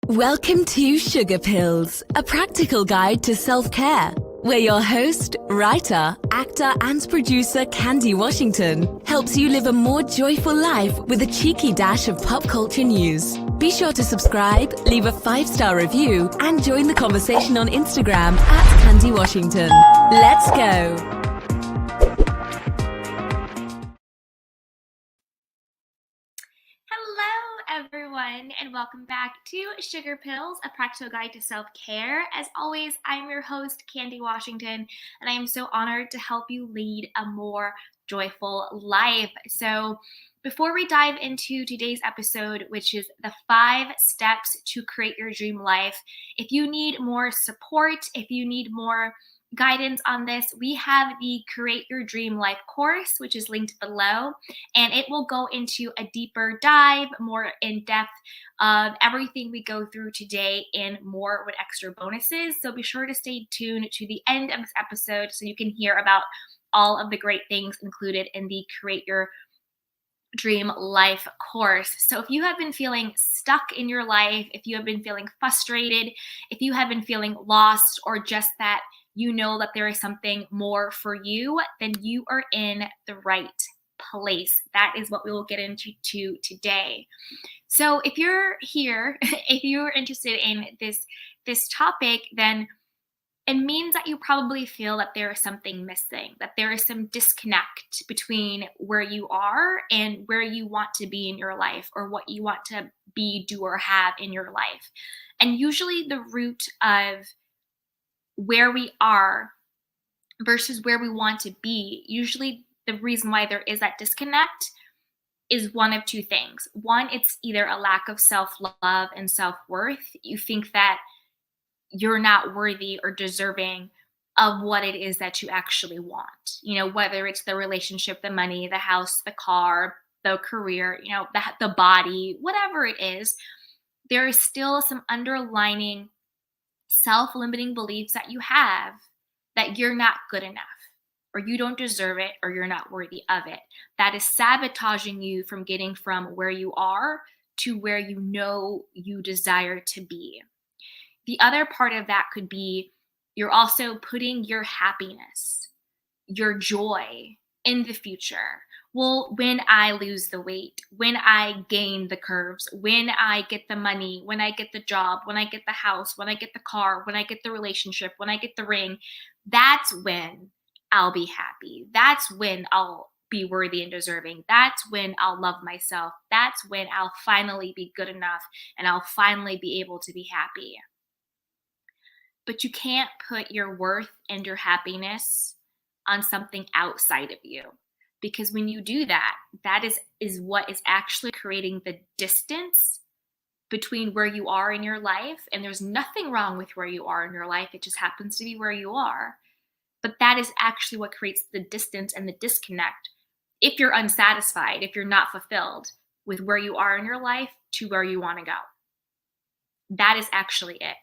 Welcome to Sugar Pills, a practical guide to self-care, where your host, writer, actor, and producer Candy Washington helps you live a more joyful life with a cheeky dash of pop culture news. Be sure to subscribe, leave a 5-star review, and join the conversation on Instagram at Candy Washington. Let's go! Everyone, and welcome back to Sugar Pills, a practical guide to self-care. As always, I'm your host, Candy Washington, and I am so honored to help you lead a more joyful life. So before we dive into today's episode, which is the 5 steps to create your dream life, if you need more support, if you need more guidance on this, we have the Create Your Dream Life course, which is linked below, and it will go into a deeper dive, more in depth of everything we go through today and more with extra bonuses. So be sure to stay tuned to the end of this episode so you can hear about all of the great things included in the Create Your Dream Life course. So if you have been feeling stuck in your life, if you have been feeling frustrated, if you have been feeling lost, or just that you know that there is something more for you, then you are in the right place. That is what we will get into today. So if you're here, if you're interested in this topic, then it means that you probably feel that there is something missing, that there is some disconnect between where you are and where you want to be in your life, or what you want to be, do, or have in your life. And usually the root of where we are versus where we want to be, usually the reason why there is that disconnect is one of two things. One, it's either a lack of self-love and self-worth. You think that you're not worthy or deserving of what it is that you actually want. You know, whether it's the relationship, the money, the house, the car, the career, you know, the body, whatever it is, there is still some underlining self-limiting beliefs that you have that you're not good enough, or you don't deserve it, or you're not worthy of it. That is sabotaging you from getting from where you are to where you know you desire to be. The other part of that could be you're also putting your happiness, your joy in the future. Well, when I lose the weight, when I gain the curves, when I get the money, when I get the job, when I get the house, when I get the car, when I get the relationship, when I get the ring, that's when I'll be happy. That's when I'll be worthy and deserving. That's when I'll love myself. That's when I'll finally be good enough and I'll finally be able to be happy. But you can't put your worth and your happiness on something outside of you. Because when you do that, that is what is actually creating the distance between where you are in your life. And there's nothing wrong with where you are in your life. It just happens to be where you are. But that is actually what creates the distance and the disconnect if you're unsatisfied, if you're not fulfilled with where you are in your life to where you want to go. That is actually it.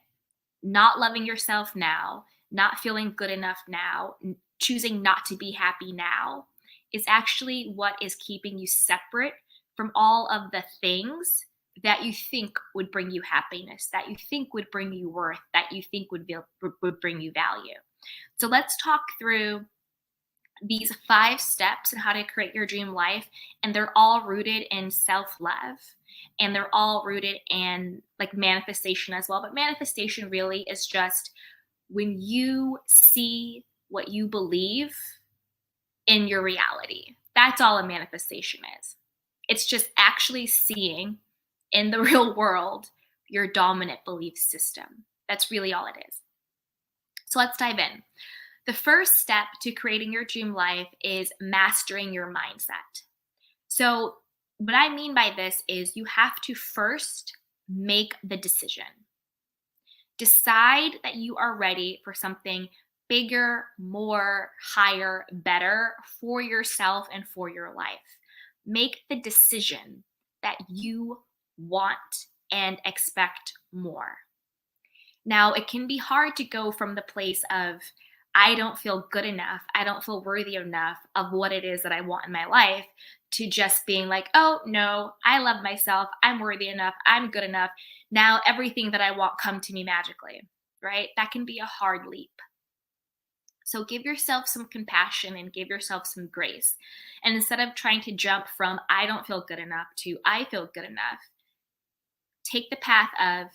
Not loving yourself now, not feeling good enough now, choosing not to be happy now is actually what is keeping you separate from all of the things that you think would bring you happiness, that you think would bring you worth, that you think would bring you value. So let's talk through these 5 steps and how to create your dream life. And they're all rooted in self-love, and they're all rooted in like manifestation as well. But manifestation really is just when you see what you believe in your reality. That's all a manifestation is. It's just actually seeing in the real world your dominant belief system. That's really all it is. So let's dive in. The first step to creating your dream life is mastering your mindset. So what I mean by this is you have to first make the decision. Decide that you are ready for something bigger, more, higher, better for yourself and for your life. Make the decision that you want and expect more. Now, it can be hard to go from the place of I don't feel good enough. I don't feel worthy enough of what it is that I want in my life, to just being like, oh, no, I love myself. I'm worthy enough. I'm good enough. Now everything that I want come to me magically, right? That can be a hard leap. So give yourself some compassion and give yourself some grace. And instead of trying to jump from I don't feel good enough to I feel good enough, take the path of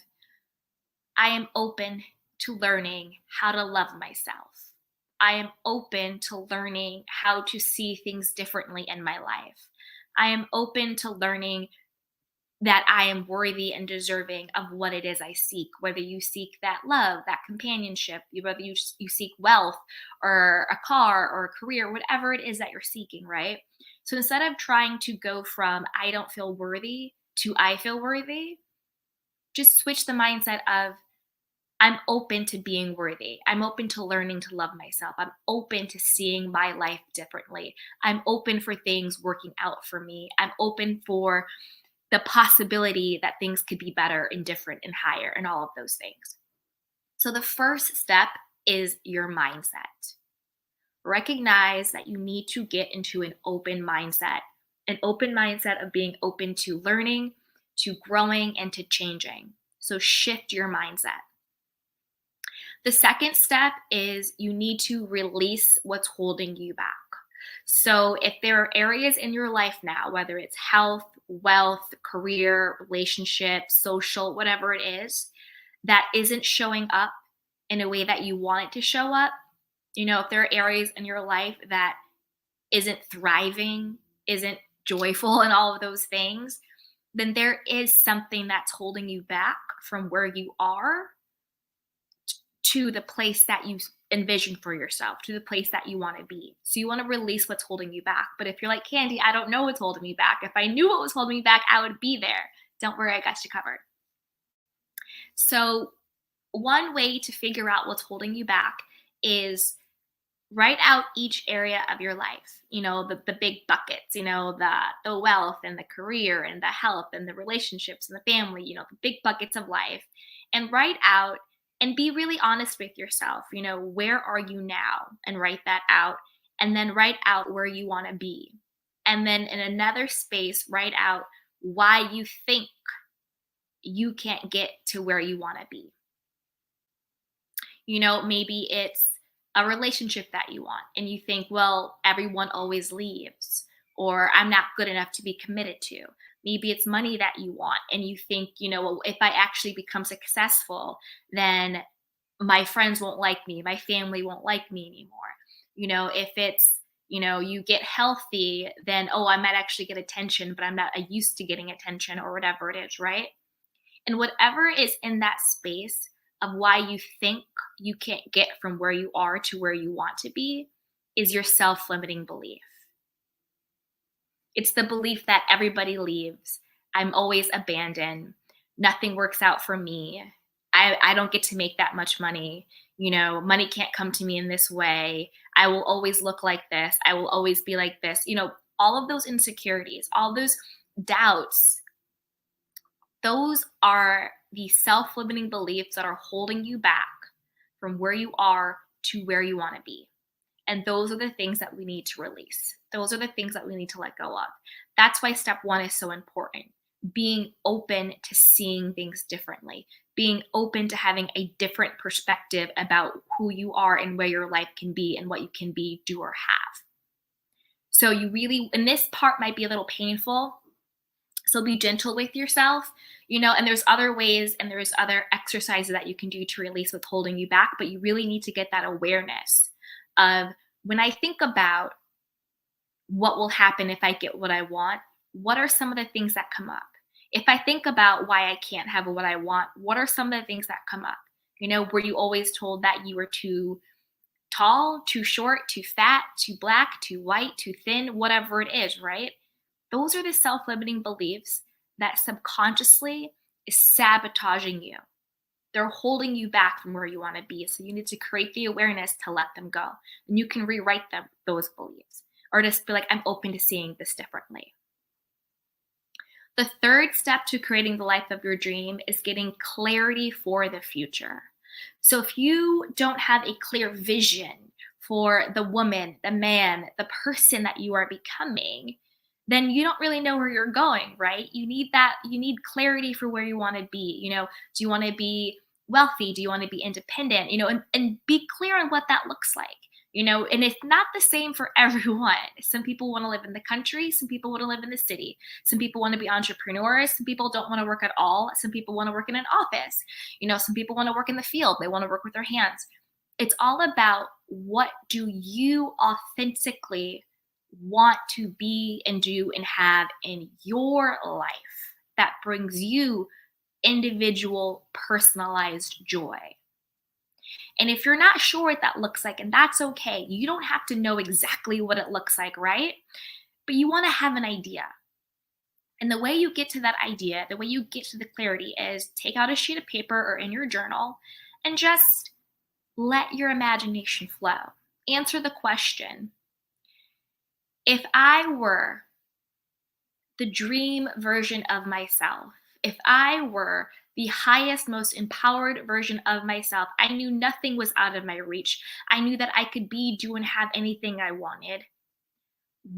I am open to learning how to love myself. I am open to learning how to see things differently in my life. I am open to learning that I am worthy and deserving of what it is I seek, whether you seek that love, that companionship, whether you seek wealth or a car or a career, whatever it is that you're seeking, right? So instead of trying to go from I don't feel worthy to I feel worthy, just switch the mindset of I'm open to being worthy. I'm open to learning to love myself. I'm open to seeing my life differently. I'm open for things working out for me. I'm open for the possibility that things could be better and different and higher and all of those things. So the first step is your mindset. Recognize that you need to get into an open mindset of being open to learning, to growing, and to changing. So shift your mindset. The second step is you need to release what's holding you back. So if there are areas in your life now, whether it's health, wealth, career, relationship, social, whatever it is, that isn't showing up in a way that you want it to show up, if there are areas in your life that isn't thriving, isn't joyful, and all of those things, then there is something that's holding you back from where you are to the place that you envision for yourself, to the place that you want to be. So you want to release what's holding you back. But if you're like, Candy, I don't know what's holding me back. If I knew what was holding me back, I would be there. Don't worry, I got you covered. So one way to figure out what's holding you back is write out each area of your life, the big buckets, the wealth and the career and the health and the relationships and the family, the big buckets of life, and write out and be really honest with yourself. Where are you now? And write that out. And then write out where you want to be. And then in another space, write out why you think you can't get to where you want to be. Maybe it's a relationship that you want and you think, well, everyone always leaves, or I'm not good enough to be committed to. Maybe it's money that you want and you think, well, if I actually become successful, then my friends won't like me, my family won't like me anymore. If it's, you get healthy, then, oh, I might actually get attention, but I'm not used to getting attention, or whatever it is, right? And whatever is in that space of why you think you can't get from where you are to where you want to be is your self-limiting belief. It's the belief that everybody leaves. I'm always abandoned. Nothing works out for me. I don't get to make that much money. Money can't come to me in this way. I will always look like this. I will always be like this. All of those insecurities, all those doubts, those are the self-limiting beliefs that are holding you back from where you are to where you want to be. And those are the things that we need to release. Those are the things that we need to let go of. That's why step one is so important. Being open to seeing things differently. Being open to having a different perspective about who you are and where your life can be and what you can be, do, or have. So and this part might be a little painful, so be gentle with yourself, and there's other ways and there's other exercises that you can do to release what's holding you back, but you really need to get that awareness of, when I think about what will happen if I get what I want, what are some of the things that come up? If I think about why I can't have what I want, what are some of the things that come up? Were you always told that you were too tall, too short, too fat, too black, too white, too thin, whatever it is, right? Those are the self-limiting beliefs that subconsciously is sabotaging you. They're holding you back from where you want to be. So you need to create the awareness to let them go. And you can rewrite those beliefs, or just be like, I'm open to seeing this differently. The third step to creating the life of your dream is getting clarity for the future. So if you don't have a clear vision for the woman, the man, the person that you are becoming, then you don't really know where you're going, right? You need clarity for where you want to be. Do you want to be wealthy? Do you want to be independent? And be clear on what that looks like. And it's not the same for everyone. Some people want to live in the country, some people want to live in the city. Some people want to be entrepreneurs, some people don't want to work at all. Some people want to work in an office. Some people want to work in the field, they want to work with their hands. It's all about, what do you authentically want to be and do and have in your life that brings you individual, personalized joy. And if you're not sure what that looks like, and that's okay, you don't have to know exactly what it looks like, right? But you want to have an idea. And the way you get to that idea, the way you get to the clarity, is take out a sheet of paper or in your journal and just let your imagination flow. Answer the question: if I were the dream version of myself, if I were the highest, most empowered version of myself, I knew nothing was out of my reach, I knew that I could be, do, and have anything I wanted,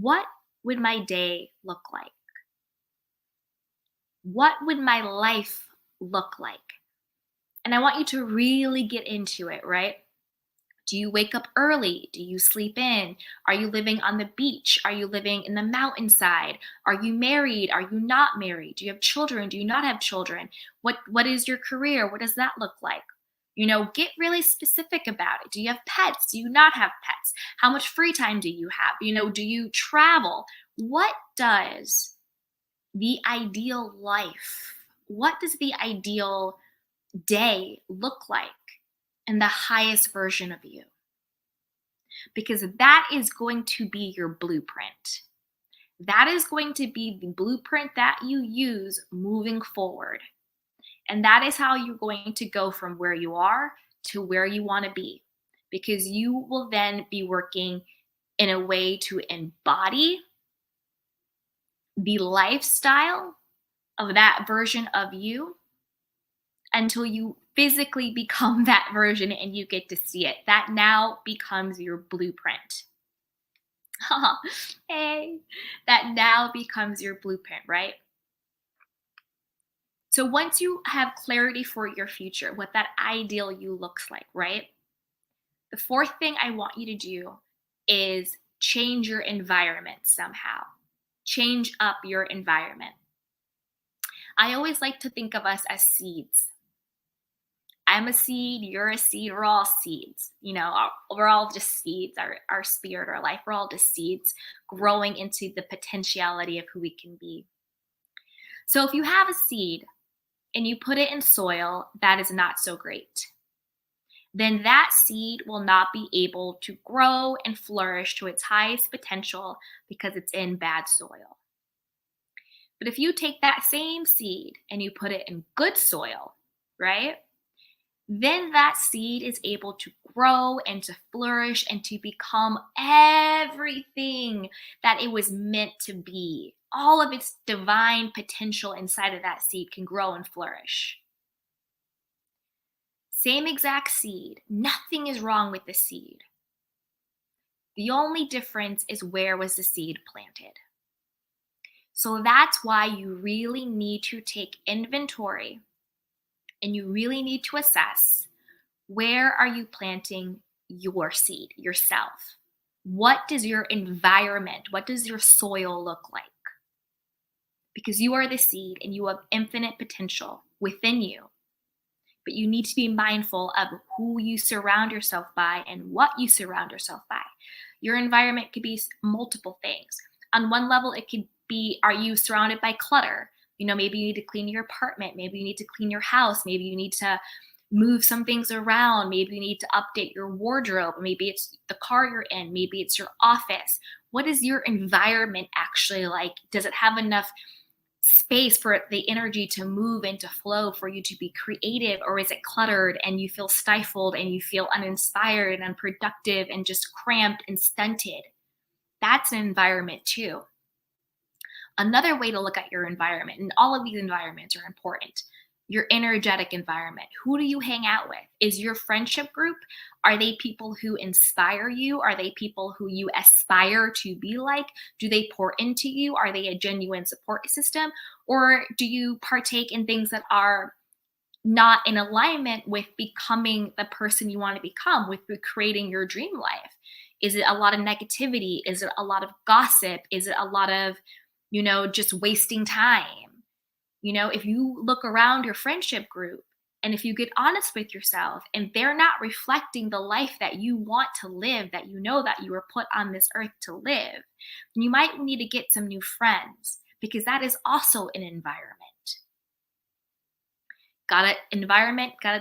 what would my day look like? What would my life look like? And I want you to really get into it, right? Do you wake up early? Do you sleep in? Are you living on the beach? Are you living in the mountainside? Are you married? Are you not married? Do you have children? Do you not have children? What is your career? What does that look like? Get really specific about it. Do you have pets? Do you not have pets? How much free time do you have? Do you travel? What does the ideal life, what does the ideal day look like in the highest version of you? Because that is going to be your blueprint. That is going to be the blueprint that you use moving forward. And that is how you're going to go from where you are to where you want to be. Because you will then be working in a way to embody the lifestyle of that version of you until you physically become that version and you get to see it. That now becomes your blueprint. Hey, that now becomes your blueprint, right? So once you have clarity for your future, what that ideal you looks like, right? The fourth thing I want you to do is change your environment somehow. Change up your environment. I always like to think of us as seeds. I'm a seed, you're a seed, we're all seeds. We're all just seeds, our spirit, our life, we're all just seeds growing into the potentiality of who we can be. So if you have a seed and you put it in soil that is not so great, then that seed will not be able to grow and flourish to its highest potential because it's in bad soil. But if you take that same seed and you put it in good soil, right? Then that seed is able to grow and to flourish and to become everything that it was meant to be. All of its divine potential inside of that seed can grow and flourish. Same exact seed. Nothing is wrong with the seed. The only difference is where was the seed planted. So that's why you really need to take inventory. And you really need to assess, where are you planting your seed, yourself? What does your environment, what does your soil look like? Because you are the seed and you have infinite potential within you. But you need to be mindful of who you surround yourself by and what you surround yourself by. Your environment could be multiple things. On one level, it could be, are you surrounded by clutter? Maybe you need to clean your apartment. Maybe you need to clean your house. Maybe you need to move some things around. Maybe you need to update your wardrobe. Maybe it's the car you're in. Maybe it's your office. What is your environment actually like? Does it have enough space for the energy to move and to flow for you to be creative? Or is it cluttered and you feel stifled and you feel uninspired and unproductive and just cramped and stunted? That's an environment too. Another way to look at your environment, and all of these environments are important, your energetic environment. Who do you hang out with? Is your friendship group, are they people who inspire you? Are they people who you aspire to be like? Do they pour into you? Are they a genuine support system? Or do you partake in things that are not in alignment with becoming the person you want to become, with creating your dream life? Is it a lot of negativity? Is it a lot of gossip? Is it a lot of, just wasting time? If you look around your friendship group and if you get honest with yourself and they're not reflecting the life that you want to live, that that you were put on this earth to live, then you might need to get some new friends, because that is also an environment. Gotta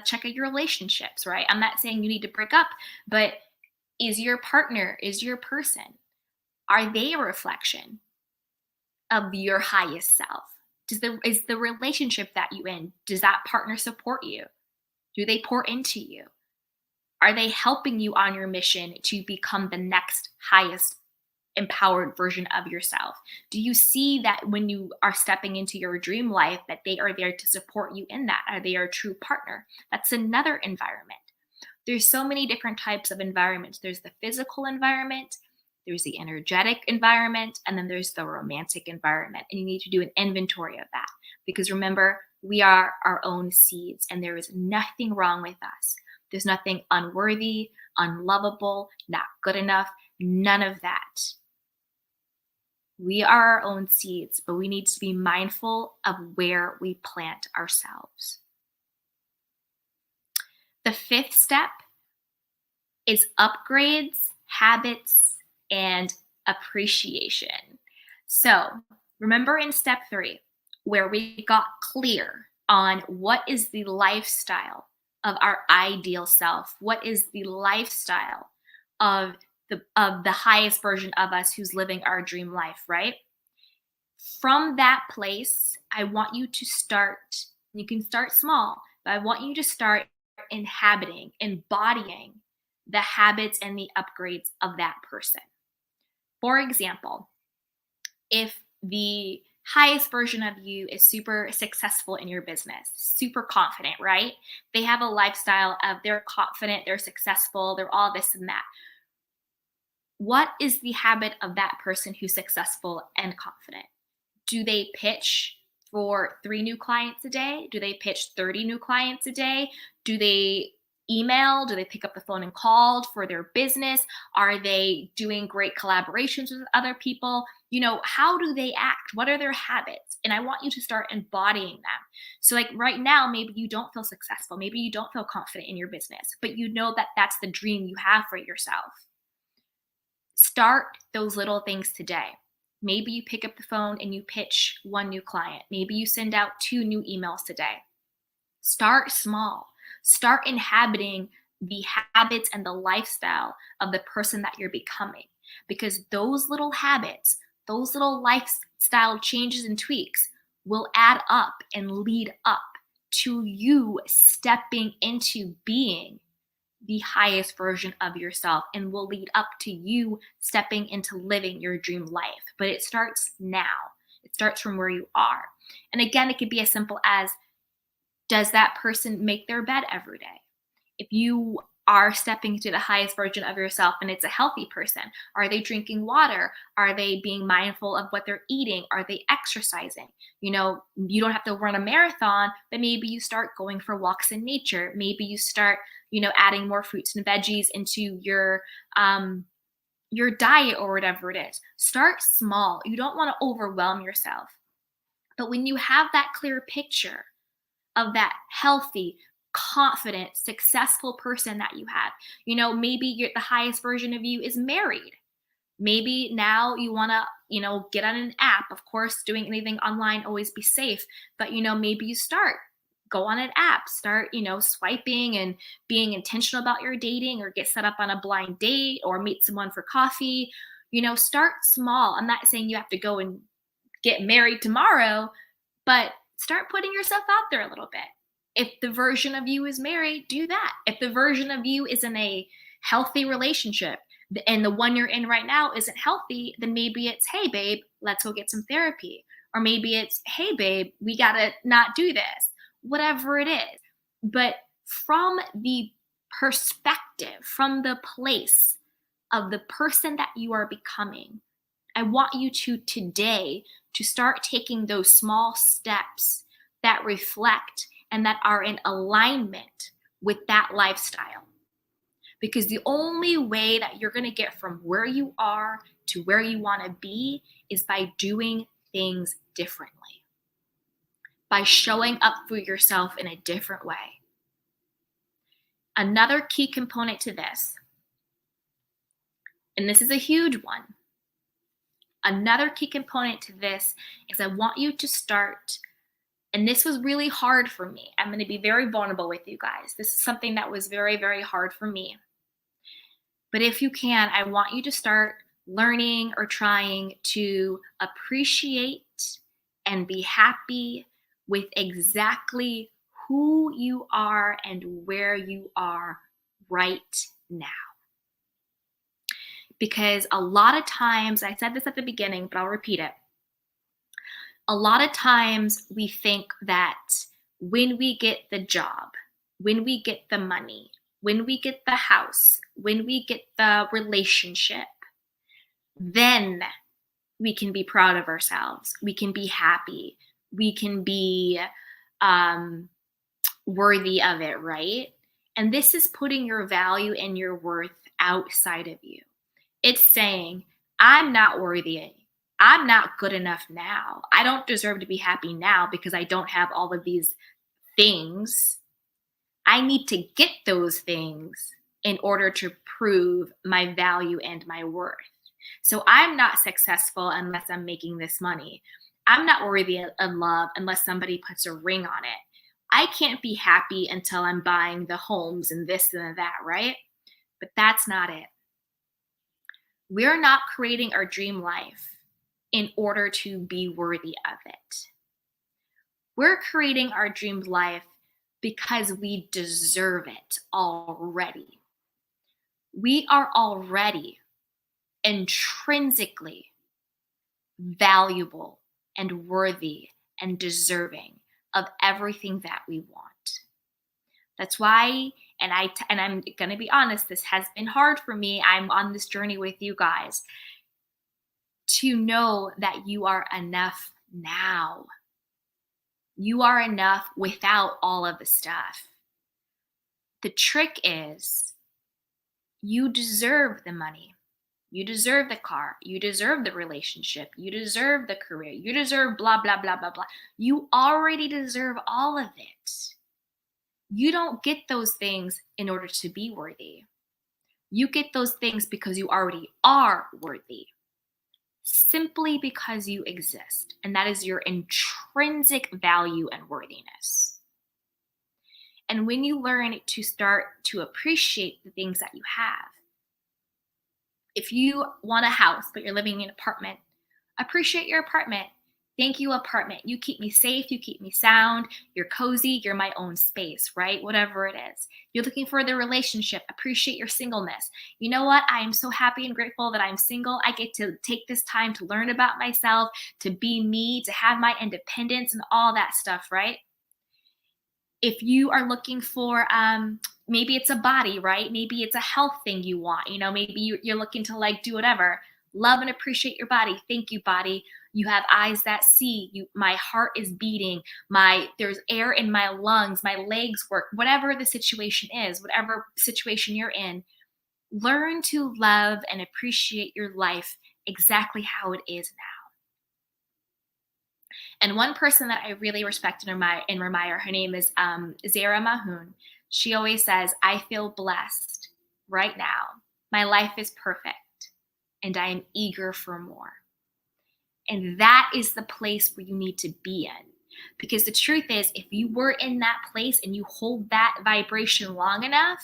check out your relationships, right? I'm not saying you need to break up, but is your partner, is your person, are they a reflection of your highest self? Is the relationship that you in, does that partner support you? Do they pour into you? Are they helping you on your mission to become the next highest empowered version of yourself? Do you see that when you are stepping into your dream life, that they are there to support you in that? Are they your true partner? That's another environment. There's so many different types of environments. There's the physical environment, there's the energetic environment, and then there's the romantic environment. And you need to do an inventory of that, because remember, we are our own seeds and there is nothing wrong with us. There's nothing unworthy, unlovable, not good enough, none of that. We are our own seeds, but we need to be mindful of where we plant ourselves. The fifth step is upgrades, habits, and appreciation. So remember in step 3, where we got clear on what is the lifestyle of our ideal self, what is the lifestyle of the highest version of us who's living our dream life, right? From that place, I want you to start, you can start small, but I want you to start embodying the habits and the upgrades of that person. For example, if the highest version of you is super successful in your business, super confident, right? They have a lifestyle of they're confident, they're successful, they're all this and that. What is the habit of that person who's successful and confident? Do they pitch for 3 new clients a day? Do they pitch 30 new clients a day? Do they email? Do they pick up the phone and call for their business? Are they doing great collaborations with other people? How do they act? What are their habits? And I want you to start embodying them. So like right now, maybe you don't feel successful. Maybe you don't feel confident in your business, but you know that that's the dream you have for yourself. Start those little things today. Maybe you pick up the phone and you pitch 1 new client. Maybe you send out 2 new emails today. Start small. Start inhabiting the habits and the lifestyle of the person that you're becoming, because those little habits, those little lifestyle changes and tweaks will add up and lead up to you stepping into being the highest version of yourself, and will lead up to you stepping into living your dream life. But it starts now. It starts from where you are. And again, it could be as simple as, does that person make their bed every day? If you are stepping into the highest version of yourself and it's a healthy person, are they drinking water? Are they being mindful of what they're eating? Are they exercising? You don't have to run a marathon, but maybe you start going for walks in nature. Maybe you start, adding more fruits and veggies into your diet or whatever it is. Start small. You don't want to overwhelm yourself. But when you have that clear picture of that healthy, confident, successful person that you have, maybe the highest version of you is married. Maybe now you want to, get on an app. Of course, doing anything online, always be safe. But, maybe you go on an app, start, swiping and being intentional about your dating, or get set up on a blind date or meet someone for coffee. Start small. I'm not saying you have to go and get married tomorrow, but start putting yourself out there a little bit. If the version of you is married, do that. If the version of you is in a healthy relationship and the one you're in right now isn't healthy, then maybe it's, hey, babe, let's go get some therapy. Or maybe it's, hey, babe, we got to not do this. whatever it is. But from the perspective, from the place of the person that you are becoming, I want you to today to start taking those small steps that reflect and that are in alignment with that lifestyle. Because the only way that you're going to get from where you are to where you want to be is by doing things differently, by showing up for yourself in a different way. Another key component to this, and this is a huge one, another key component to this is I want you to start, and this was really hard for me. I'm going to be very vulnerable with you guys. This is something that was very, very hard for me. But if you can, I want you to start learning or trying to appreciate and be happy with exactly who you are and where you are right now. Because a lot of times, I said this at the beginning, but I'll repeat it. A lot of times we think that when we get the job, when we get the money, when we get the house, when we get the relationship, then we can be proud of ourselves. We can be happy. We can be worthy of it, right? And this is putting your value and your worth outside of you. It's saying, I'm not worthy. I'm not good enough now. I don't deserve to be happy now because I don't have all of these things. I need to get those things in order to prove my value and my worth. So I'm not successful unless I'm making this money. I'm not worthy of love unless somebody puts a ring on it. I can't be happy until I'm buying the homes and this and that, right? But that's not it. We're not creating our dream life in order to be worthy of it. We're creating our dream life because we deserve it already. We are already intrinsically valuable and worthy and deserving of everything that we want. That's why, and I'm going to be honest, this has been hard for me. I'm on this journey with you guys to know that you are enough now. You are enough without all of the stuff. The trick is you deserve the money. You deserve the car. You deserve the relationship. You deserve the career. You deserve blah, blah, blah, blah, blah. You already deserve all of it. You don't get those things in order to be worthy. You get those things because you already are worthy. Simply because you exist. And that is your intrinsic value and worthiness. And when you learn to start to appreciate the things that you have, if you want a house, but you're living in an apartment, appreciate your apartment. Thank you, apartment. You keep me safe. You keep me sound. You're cozy. You're my own space, right? Whatever it is. You're looking for the relationship. Appreciate your singleness. You know what? I am so happy and grateful that I'm single. I get to take this time to learn about myself, to be me, to have my independence and all that stuff, right? If you are looking for, maybe it's a body, right? Maybe it's a health thing you want. Maybe you're looking to do whatever. Love and appreciate your body. Thank you, body. You have eyes that see. My heart is beating. There's air in my lungs. My legs work. Whatever the situation is, whatever situation you're in, learn to love and appreciate your life exactly how it is now. And one person that I really respect and admire, her name is Zara Mahoon. She always says, I feel blessed right now. My life is perfect, and I am eager for more. And that is the place where you need to be in. Because the truth is, if you were in that place and you hold that vibration long enough,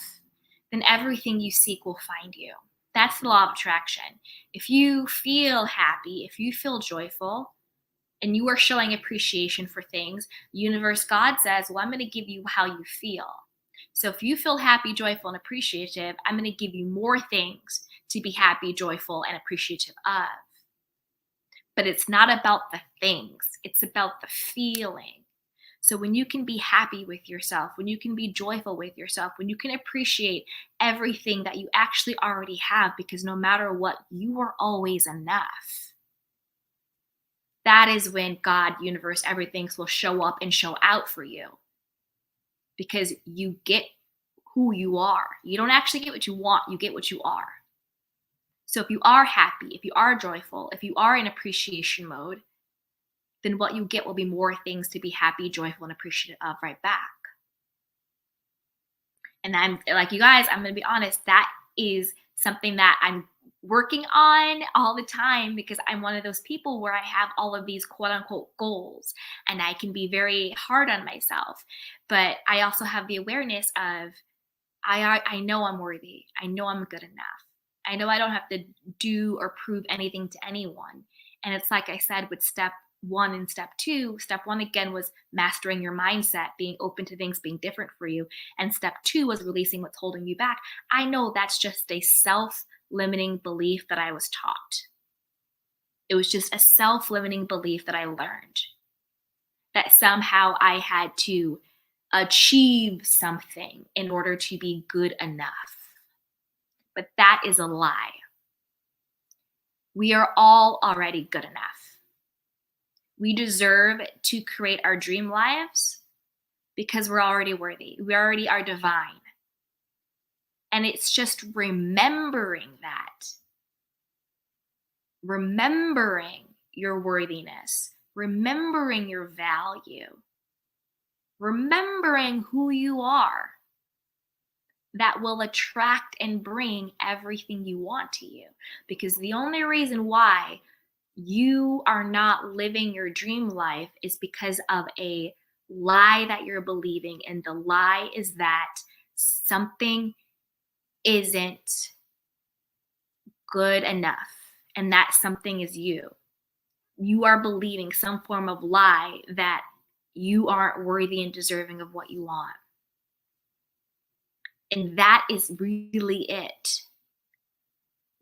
then everything you seek will find you. That's the law of attraction. If you feel happy, if you feel joyful, and you are showing appreciation for things, universe, God says, well, I'm going to give you how you feel. So if you feel happy, joyful, and appreciative, I'm going to give you more things to be happy, joyful, and appreciative of. But it's not about the things. It's about the feeling. So when you can be happy with yourself, when you can be joyful with yourself, when you can appreciate everything that you actually already have, because no matter what, you are always enough. That is when God, universe, everything will show up and show out for you, because you get who you are. You don't actually get what you want, you get what you are. So if you are happy, if you are joyful, if you are in appreciation mode, then what you get will be more things to be happy, joyful, and appreciative of right back. And I'm like, you guys, I'm going to be honest, that is something that I'm working on all the time, because I'm one of those people where I have all of these quote unquote goals and I can be very hard on myself. But I also have the awareness of I know I'm worthy. I know I'm good enough. I know I don't have to do or prove anything to anyone. And it's like I said with step one and step two. Step one, again, was mastering your mindset, being open to things being different for you. And step two was releasing what's holding you back. I know that's just a self-limiting belief that I was taught. It was just a self-limiting belief that I learned, that somehow I had to achieve something in order to be good enough. But that is a lie. We are all already good enough. We deserve to create our dream lives because we're already worthy. We already are divine. And it's just remembering that. Remembering your worthiness. Remembering your value. Remembering who you are. That will attract and bring everything you want to you. Because the only reason why you are not living your dream life is because of a lie that you're believing. And the lie is that something isn't good enough. And that something is you. You are believing some form of lie that you aren't worthy and deserving of what you want. And that is really it.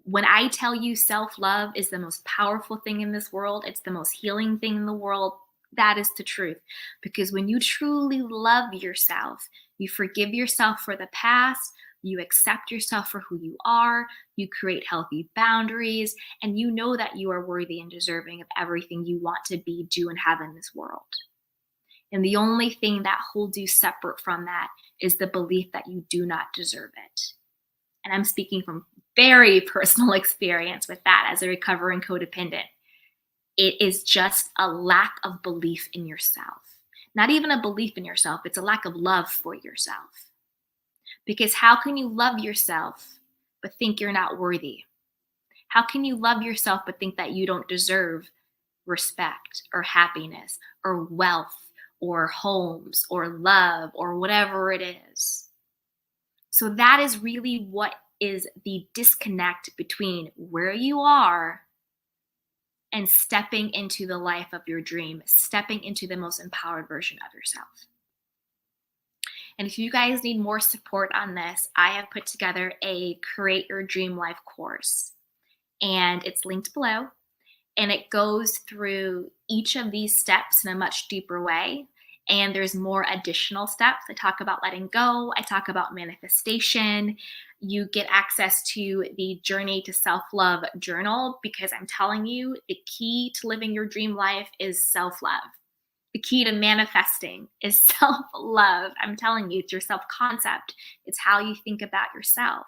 When I tell you self-love is the most powerful thing in this world, it's the most healing thing in the world, that is the truth. Because when you truly love yourself, you forgive yourself for the past, you accept yourself for who you are, you create healthy boundaries, and you know that you are worthy and deserving of everything you want to be, do, and have in this world. And the only thing that holds you separate from that is the belief that you do not deserve it. And I'm speaking from very personal experience with that as a recovering codependent. It is just a lack of belief in yourself. Not even a belief in yourself, it's a lack of love for yourself. Because how can you love yourself but think you're not worthy? How can you love yourself but think that you don't deserve respect or happiness or wealth or homes or love or whatever it is? So that is really what is the disconnect between where you are and stepping into the life of your dream, stepping into the most empowered version of yourself. And if you guys need more support on this, I have put together a Create Your Dream Life course, and it's linked below. And it goes through each of these steps in a much deeper way. And there's more additional steps. I talk about letting go. I talk about manifestation. You get access to the Journey to Self-Love journal, because I'm telling you, the key to living your dream life is self-love. The key to manifesting is self-love. I'm telling you, it's your self-concept. It's how you think about yourself.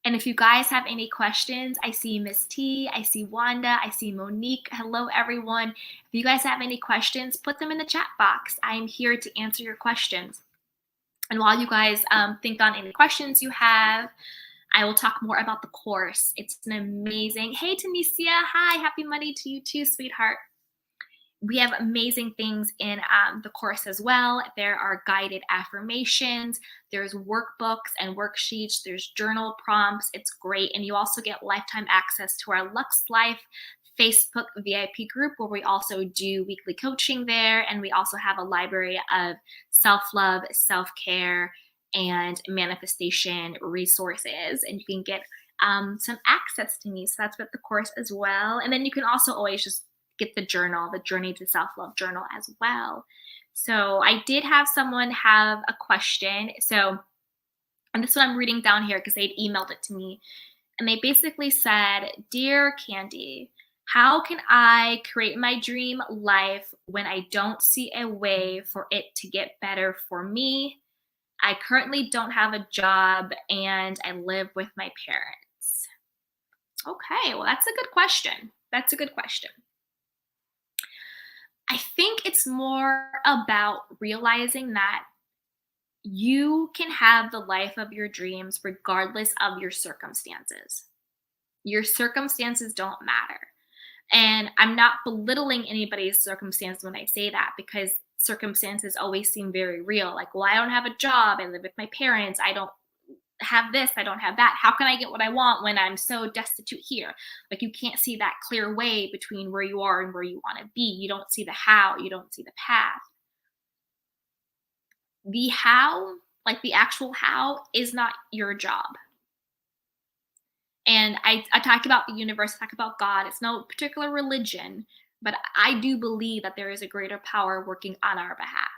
And if you guys have any questions, I see Miss T, I see Wanda, I see Monique. Hello, everyone. If you guys have any questions, put them in the chat box. I am here to answer your questions. And while you guys think on any questions you have, I will talk more about the course. It's an amazing, hey, Tanisha, hi, happy Monday to you too, sweetheart. We have amazing things in the course as well. There are guided affirmations, there's workbooks and worksheets, there's journal prompts. It's great. And you also get lifetime access to our Lux Life Facebook VIP group, where we also do weekly coaching there. And we also have a library of self-love, self-care, and manifestation resources. And you can get some access to me. So that's with the course as well. And then you can also always just get the journal, the Journey to Self-Love journal as well. So I did have someone have a question. So, and this one I'm reading down here because they'd emailed it to me. And they basically said, "Dear Candy, how can I create my dream life when I don't see a way for it to get better for me? I currently don't have a job and I live with my parents." Okay, well, that's a good question. That's a good question. I think it's more about realizing that you can have the life of your dreams regardless of your circumstances. Your circumstances don't matter. And I'm not belittling anybody's circumstance when I say that, because circumstances always seem very real. Like, well, I don't have a job. I live with my parents. I don't have this. I don't have that. How can I get what I want when I'm so destitute here? Like, you can't see that clear way between where you are and where you want to be. You don't see the how. You don't see the path. The how, like the actual how, is not your job. And I talk about the universe, I talk about God. It's no particular religion, but I do believe that there is a greater power working on our behalf.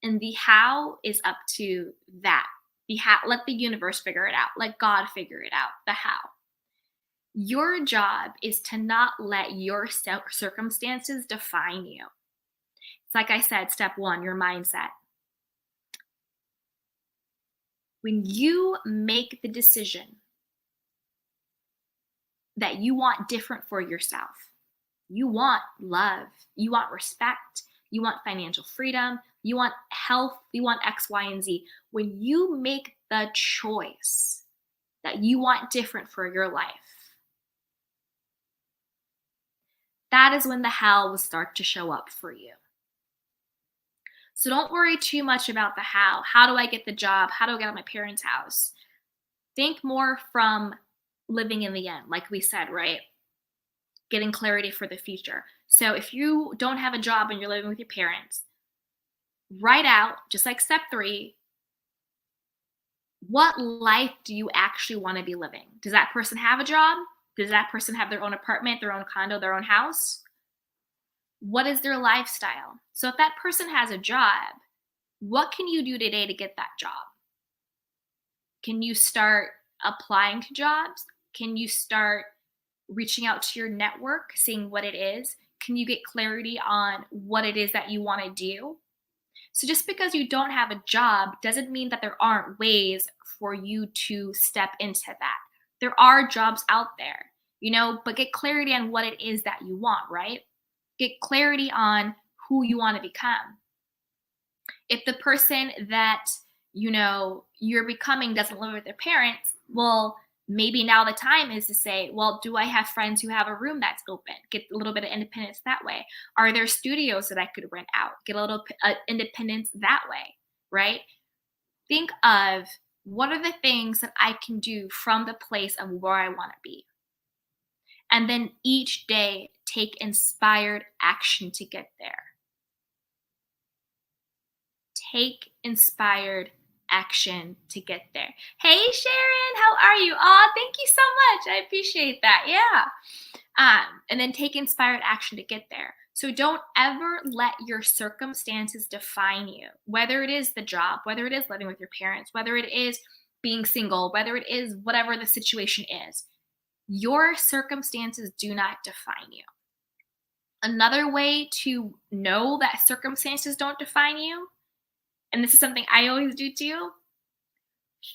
And the how is up to that. The how, let the universe figure it out. Let God figure it out. The how. Your job is to not let your circumstances define you. It's like I said, step one, your mindset. When you make the decision that you want different for yourself, you want love, you want respect, you want financial freedom, you want health, you want X, Y, and Z. When you make the choice that you want different for your life, that is when the how will start to show up for you. So don't worry too much about the how. How do I get the job? How do I get out of my parents' house? Think more from living in the end, like we said, right? Getting clarity for the future. So if you don't have a job and you're living with your parents, write out, just like step 3, what life do you actually want to be living? Does that person have a job? Does that person have their own apartment, their own condo, their own house? What is their lifestyle? So if that person has a job, what can you do today to get that job? Can you start applying to jobs? Can you start reaching out to your network, seeing what it is? Can you get clarity on what it is that you want to do? So just because you don't have a job doesn't mean that there aren't ways for you to step into that. There are jobs out there, but get clarity on what it is that you want, right? Get clarity on who you want to become. If the person that, you're becoming doesn't live with their parents, well, maybe now the time is to say, well, do I have friends who have a room that's open? Get a little bit of independence that way. Are there studios that I could rent out? Get a little independence that way, right? Think of what are the things that I can do from the place of where I want to be. And then each day, take inspired action to get there. Take inspired action to get there. Hey, Sharon, how are you? Oh, thank you so much. I appreciate that. Yeah. And then take inspired action to get there. So don't ever let your circumstances define you, whether it is the job, whether it is living with your parents, whether it is being single, whether it is whatever the situation is. Your circumstances do not define you. Another way to know that circumstances don't define you, and this is something I always do too,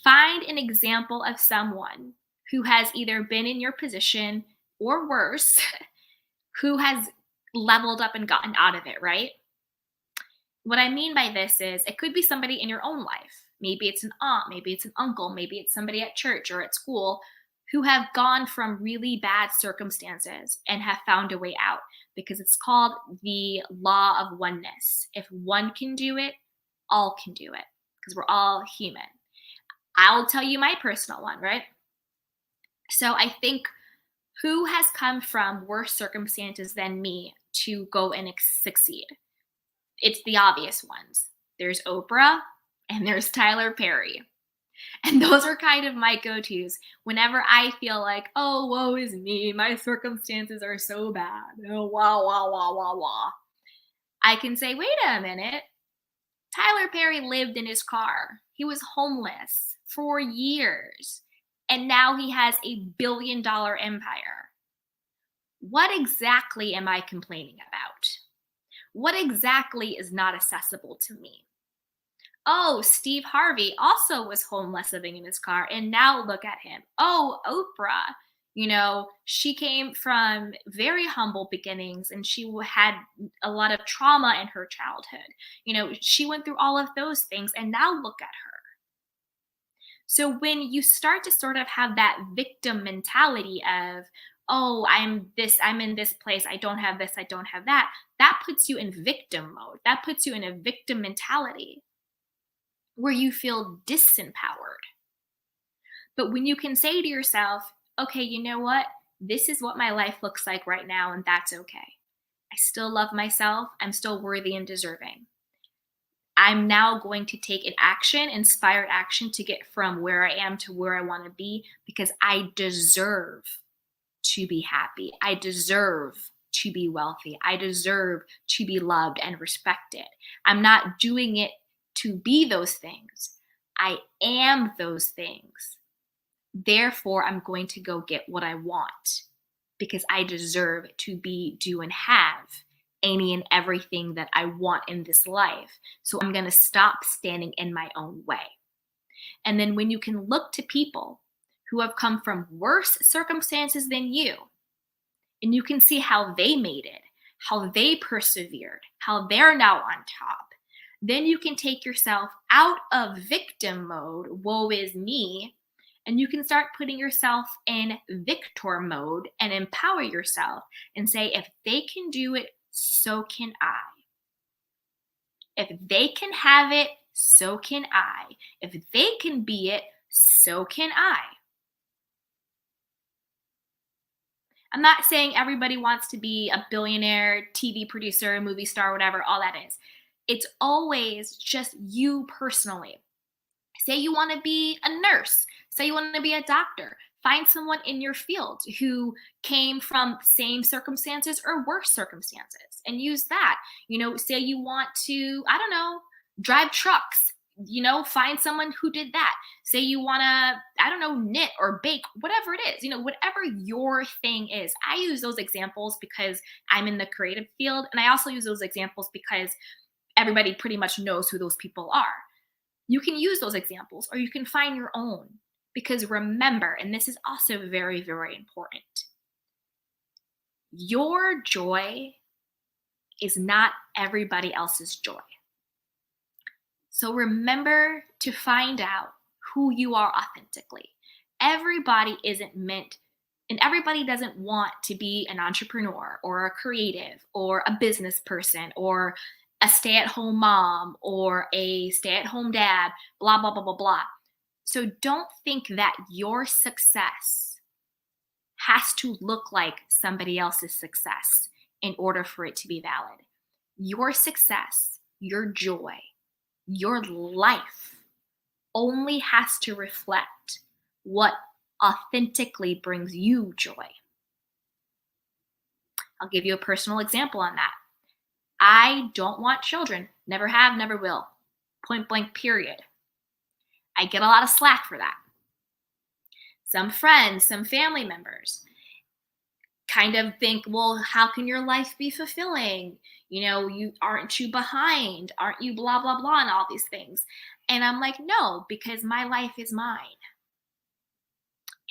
find an example of someone who has either been in your position or worse, who has leveled up and gotten out of it, right? What I mean by this is it could be somebody in your own life. Maybe it's an aunt, maybe it's an uncle, maybe it's somebody at church or at school who have gone from really bad circumstances and have found a way out, because it's called the law of oneness. If one can do it, all can do it, because we're all human. I'll tell you my personal one, right? So I think who has come from worse circumstances than me to go and succeed? It's the obvious ones. There's Oprah and there's Tyler Perry. And those are kind of my go-tos whenever I feel like, oh, woe is me. My circumstances are so bad. Oh, wah, wah, wah, wah, wah. I can say, wait a minute. Tyler Perry lived in his car. He was homeless for years. And now he has $1 billion empire. What exactly am I complaining about? What exactly is not accessible to me? Oh, Steve Harvey also was homeless living in his car, and now look at him. Oh, Oprah, she came from very humble beginnings and she had a lot of trauma in her childhood. She went through all of those things, and now look at her. So when you start to sort of have that victim mentality of, oh, I'm in this place, I don't have this, I don't have that, that puts you in victim mode. That puts you in a victim mentality where you feel disempowered. But when you can say to yourself, okay, you know what? This is what my life looks like right now, and that's okay. I still love myself. I'm still worthy and deserving. I'm now going to take an action, inspired action, to get from where I am to where I want to be, because I deserve to be happy. I deserve to be wealthy. I deserve to be loved and respected. I'm not doing it to be those things. I am those things. Therefore, I'm going to go get what I want because I deserve to be, do, and have any and everything that I want in this life. So I'm going to stop standing in my own way. And then when you can look to people who have come from worse circumstances than you, and you can see how they made it, how they persevered, how they're now on top, then you can take yourself out of victim mode, woe is me, and you can start putting yourself in victor mode and empower yourself and say, if they can do it, so can I. If they can have it, so can I. If they can be it, so can I. I'm not saying everybody wants to be a billionaire, TV producer, movie star, whatever, all that is. It's always just you personally. Say you want to be a nurse. Say you want to be a doctor. Find someone in your field who came from same circumstances or worse circumstances and use that. Say you want to, I don't know, drive trucks. Find someone who did that. Say you want to, I don't know, knit or bake, whatever it is, whatever your thing is. I use those examples because I'm in the creative field. And I also use those examples because everybody pretty much knows who those people are. You can use those examples or you can find your own, because remember, and this is also very, very important, your joy is not everybody else's joy. So remember to find out who you are authentically. Everybody isn't meant, and everybody doesn't want to be an entrepreneur or a creative or a business person or a stay-at-home mom or a stay-at-home dad, blah, blah, blah, blah, blah. So don't think that your success has to look like somebody else's success in order for it to be valid. Your success, your joy, your life only has to reflect what authentically brings you joy. I'll give you a personal example on that. I don't want children. Never have, never will. Point blank, period. I get a lot of slack for that. Some friends, some family members kind of think, well, how can your life be fulfilling? Aren't you behind? Aren't you blah, blah, blah, and all these things? And I'm like, no, because my life is mine.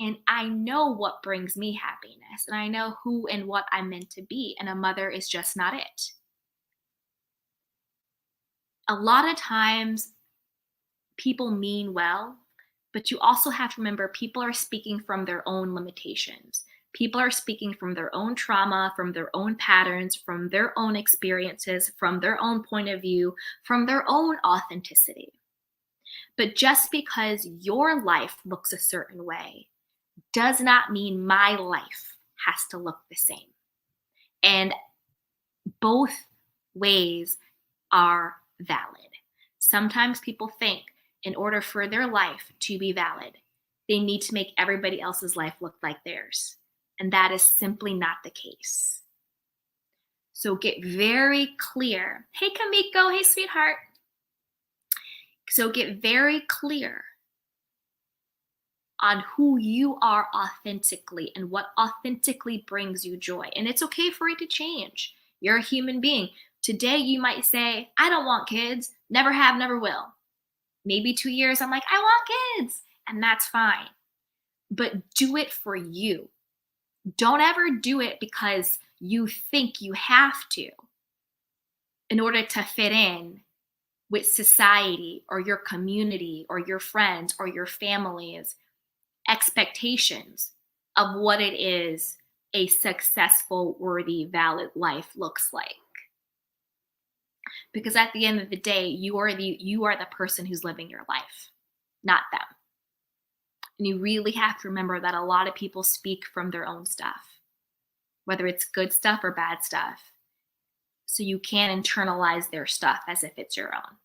And I know what brings me happiness. And I know who and what I'm meant to be. And a mother is just not it. A lot of times people mean well, but you also have to remember people are speaking from their own limitations. People are speaking from their own trauma, from their own patterns, from their own experiences, from their own point of view, from their own authenticity. But just because your life looks a certain way does not mean my life has to look the same. And both ways are valid. Sometimes people think in order for their life to be valid, they need to make everybody else's life look like theirs. And that is simply not the case. So get very clear. Hey, Kamiko. Hey, sweetheart. So get very clear on who you are authentically and what authentically brings you joy. And it's okay for it to change. You're a human being. Today, you might say, I don't want kids. Never have, never will. Maybe 2 years, I'm like, I want kids. And that's fine. But do it for you. Don't ever do it because you think you have to in order to fit in with society or your community or your friends or your family's expectations of what it is a successful, worthy, valid life looks like. Because at the end of the day, you are the person who's living your life, not them. And you really have to remember that a lot of people speak from their own stuff, whether it's good stuff or bad stuff. So you can internalize their stuff as if it's your own.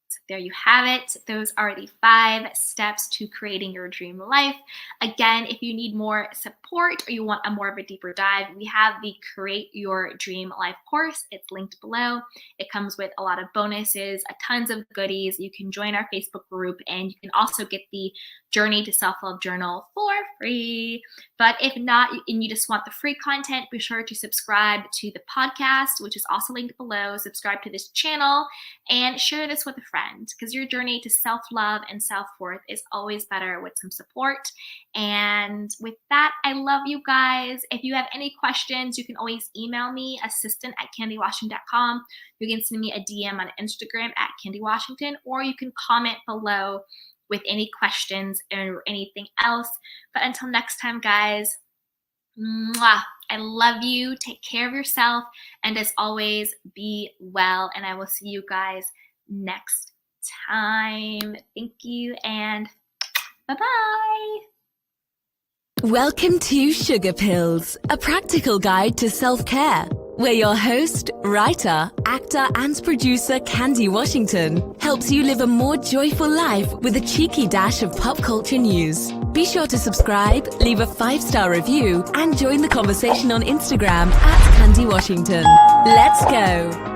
So there you have it. Those are the 5 steps to creating your dream life. Again, if you need more support or you want a more of a deeper dive, we have the Create Your Dream Life course. It's linked below. It comes with a lot of bonuses, tons of goodies. You can join our Facebook group, and you can also get the Journey to Self-Love Journal for free. But if not, and you just want the free content, be sure to subscribe to the podcast, which is also linked below. Subscribe to this channel and share this with a friend, because your journey to self-love and self-worth is always better with some support. And with that, I love you guys. If you have any questions, you can always email me, assistant@candywashington.com. You can send me a DM on Instagram @candywashington, or you can comment below with any questions or anything else. But until next time, guys, mwah, I love you. Take care of yourself. And as always, be well. And I will see you guys next time. Thank you, and bye-bye. Welcome to Sugar Pills, a practical guide to self-care, where your host, writer, actor, and producer Candy Washington helps you live a more joyful life with a cheeky dash of pop culture news. Be sure to subscribe, leave a 5-star review, and join the conversation on Instagram @Candy Washington. Let's go!